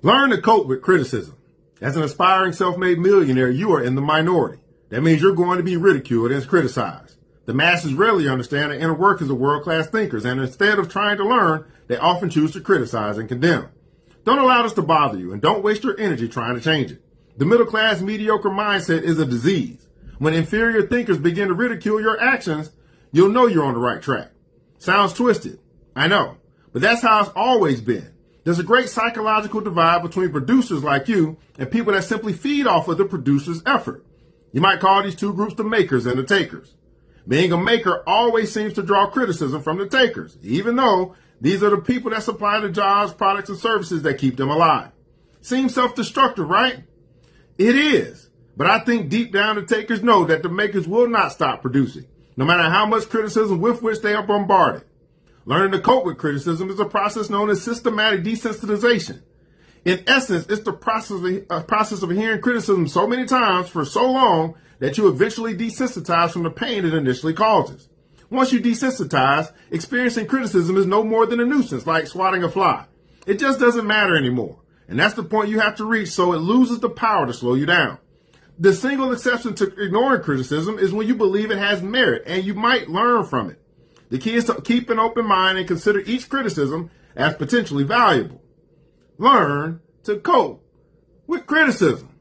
Learn to cope with criticism. As an aspiring self-made millionaire, you are in the minority. That means you're going to be ridiculed and criticized. The masses rarely understand that inner workers are world-class thinkers, and instead of trying to learn, they often choose to criticize and condemn. Don't allow this to bother you, and don't waste your energy trying to change it. The middle-class mediocre mindset is a disease. When inferior thinkers begin to ridicule your actions, you'll know you're on the right track. Sounds twisted, I know, but that's how it's always been. There's a great psychological divide between producers like you and people that simply feed off of the producer's effort. You might call these two groups the makers and the takers. Being a maker always seems to draw criticism from the takers, even though these are the people that supply the jobs, products, and services that keep them alive. Seems self-destructive, right? It is. But I think deep down the takers know that the makers will not stop producing, no matter how much criticism with which they are bombarded. Learning to cope with criticism is a process known as systematic desensitization. In essence, it's the process of hearing criticism so many times for so long that you eventually desensitize from the pain it initially causes. Once you desensitize, experiencing criticism is no more than a nuisance, like swatting a fly. It just doesn't matter anymore. And that's the point you have to reach so it loses the power to slow you down. The single exception to ignoring criticism is when you believe it has merit and you might learn from it. The key is to keep an open mind and consider each criticism as potentially valuable. Learn to cope with criticism.